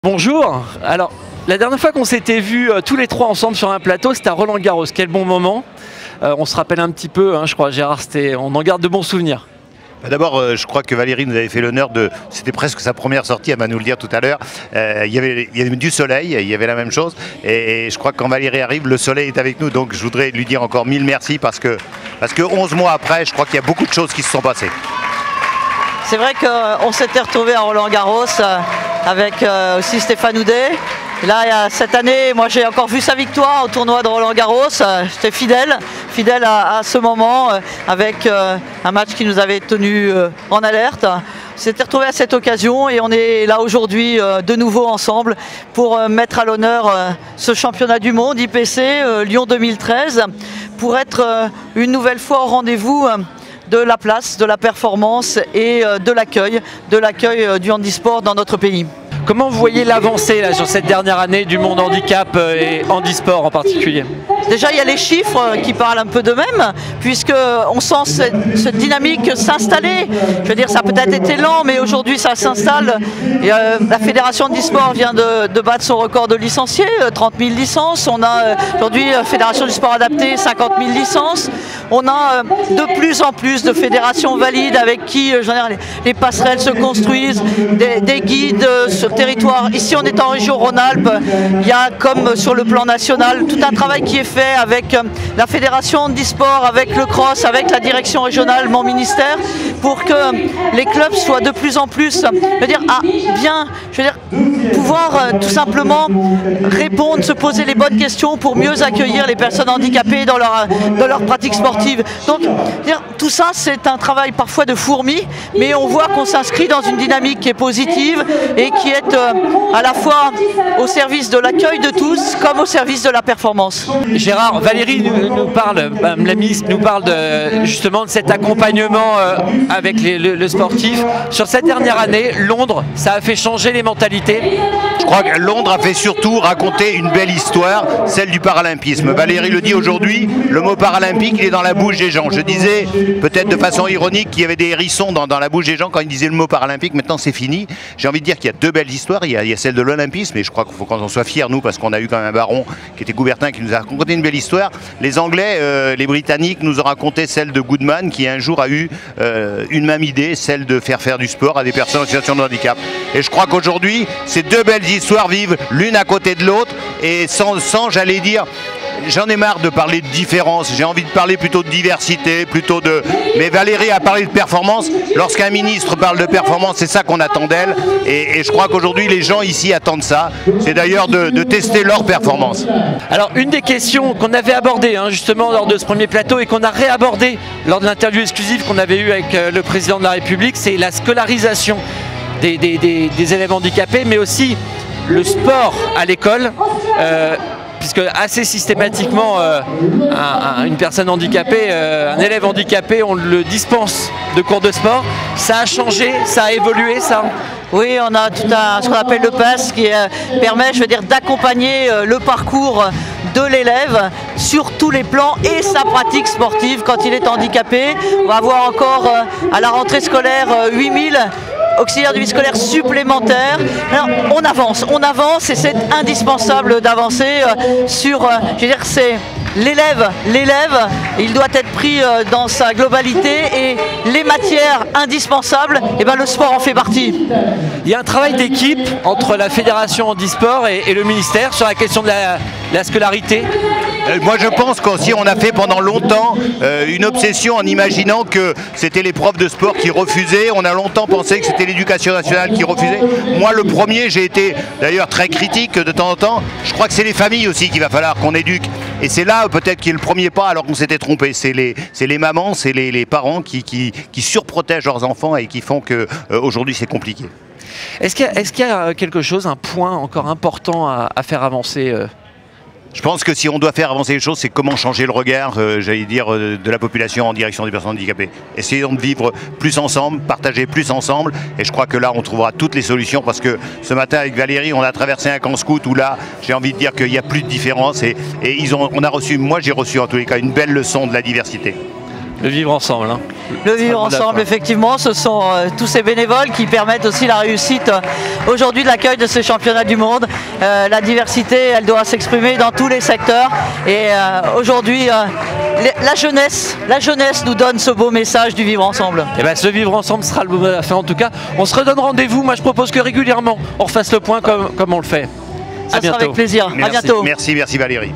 Bonjour. Alors, la dernière fois qu'on s'était vus tous les trois ensemble sur un plateau, c'était à Roland-Garros. Quel bon moment. On se rappelle un petit peu, je crois, Gérard, on en garde de bons souvenirs. D'abord, je crois que Valérie nous avait fait l'honneur de... C'était presque sa première sortie, elle va nous le dire tout à l'heure. Il y avait du soleil, il y avait la même chose. Et je crois que quand Valérie arrive, le soleil est avec nous. Donc je voudrais lui dire encore mille merci parce que 11 mois après, je crois qu'il y a beaucoup de choses qui se sont passées. C'est vrai qu'on s'était retrouvé à Roland-Garros avec aussi Stéphane Houdet. Là, cette année, moi j'ai encore vu sa victoire au tournoi de Roland-Garros. J'étais fidèle à ce moment avec un match qui nous avait tenu en alerte. On s'était retrouvé à cette occasion et on est là aujourd'hui de nouveau ensemble pour mettre à l'honneur ce championnat du monde IPC Lyon 2013 pour être une nouvelle fois au rendez-vous de la place, de la performance et de l'accueil du handisport dans notre pays. Comment vous voyez l'avancée sur cette dernière année du monde handicap et handisport en particulier? Déjà, il y a les chiffres qui parlent un peu d'eux-mêmes, puisqu'on sent cette dynamique s'installer. Je veux dire, ça a peut-être été lent, mais aujourd'hui, ça s'installe. La Fédération handisport vient de battre son record de licenciés, 30 000 licences. On a aujourd'hui Fédération du sport adapté, 50 000 licences. On a de plus en plus de fédérations valides avec qui les passerelles se construisent, des guides sur territoire. Ici, on est en région Rhône-Alpes. Il y a, comme sur le plan national, tout un travail qui est fait avec la Fédération handisport, avec le cross, avec la direction régionale, mon ministère, pour que les clubs soient de plus en plus, pouvoir tout simplement répondre, se poser les bonnes questions pour mieux accueillir les personnes handicapées dans leur pratique sportive. Donc, tout ça, c'est un travail parfois de fourmi, mais on voit qu'on s'inscrit dans une dynamique qui est positive et qui est à la fois au service de l'accueil de tous comme au service de la performance. Gérard, Valérie nous parle, la ministre nous parle justement de cet accompagnement avec le sportif. Sur cette dernière année, Londres, ça a fait changer les mentalités. Je crois que Londres a fait surtout raconter une belle histoire, celle du paralympisme. Valérie le dit aujourd'hui, le mot paralympique, il est dans la bouche des gens. Je disais, peut-être de façon ironique, qu'il y avait des hérissons dans la bouche des gens quand ils disaient le mot paralympique. Maintenant, c'est fini. J'ai envie de dire qu'il y a deux belles histoires. Il y a celle de l'olympisme, et je crois qu'il faut qu'on en soit fiers, nous, parce qu'on a eu quand même un baron qui était Coubertin, qui nous a raconté une belle histoire. Les Anglais, les Britanniques nous ont raconté celle de Goodman, qui un jour a eu une même idée, celle de faire du sport à des personnes en situation de handicap. Et je crois qu'aujourd'hui, ces deux belles histoires vivent l'une à côté de l'autre, et sans j'allais dire, j'en ai marre de parler de différence, j'ai envie de parler plutôt de diversité, Mais Valérie a parlé de performance. Lorsqu'un ministre parle de performance, c'est ça qu'on attend d'elle. Et je crois qu'aujourd'hui, les gens ici attendent ça. C'est d'ailleurs de tester leur performance. Alors, une des questions qu'on avait abordées justement lors de ce premier plateau et qu'on a réabordé lors de l'interview exclusive qu'on avait eue avec le président de la République, c'est la scolarisation des élèves handicapés, mais aussi le sport à l'école. Puisque assez systématiquement, une personne handicapée, un élève handicapé, on le dispense de cours de sport. Ça a changé, ça a évolué, ça? Oui, on a tout ce qu'on appelle le PASS qui permet, d'accompagner le parcours de l'élève sur tous les plans et sa pratique sportive quand il est handicapé. On va avoir encore à la rentrée scolaire 8000 auxiliaires de vie scolaire supplémentaires. Alors, on avance et c'est indispensable d'avancer sur, c'est l'élève, il doit être pris dans sa globalité et les matières indispensables, le sport en fait partie. Il y a un travail d'équipe entre la Fédération handisport et le ministère sur la question de la scolarité. Moi je pense qu'aussi on a fait pendant longtemps une obsession en imaginant que c'était les profs de sport qui refusaient. On a longtemps pensé que c'était l'éducation nationale qui refusait. Moi le premier, j'ai été d'ailleurs très critique de temps en temps. Je crois que c'est les familles aussi qu'il va falloir qu'on éduque. Et c'est là peut-être qu'il y a le premier pas alors qu'on s'était trompé. C'est les mamans, c'est les parents qui surprotègent leurs enfants et qui font qu'aujourd'hui c'est compliqué. Est-ce qu'il y a quelque chose, un point encore important à faire avancer Je pense que si on doit faire avancer les choses, c'est comment changer le regard, de la population en direction des personnes handicapées. Essayons de vivre plus ensemble, partager plus ensemble, et je crois que là, on trouvera toutes les solutions, parce que ce matin, avec Valérie, on a traversé un camp scout où là, j'ai envie de dire qu'il n'y a plus de différence, et moi j'ai reçu en tous les cas une belle leçon de la diversité. Le vivre ensemble. Hein. Le vivre ensemble, effectivement, ce sont tous ces bénévoles qui permettent aussi la réussite aujourd'hui de l'accueil de ces championnats du monde. La diversité, elle doit s'exprimer dans tous les secteurs. Et aujourd'hui, la jeunesse nous donne ce beau message du vivre ensemble. Et bien, ce vivre ensemble sera le mot de la fin en tout cas. On se redonne rendez-vous. Moi, je propose que régulièrement, on refasse le point comme on le fait. Ça sera avec plaisir. Merci, à bientôt. Merci Valérie.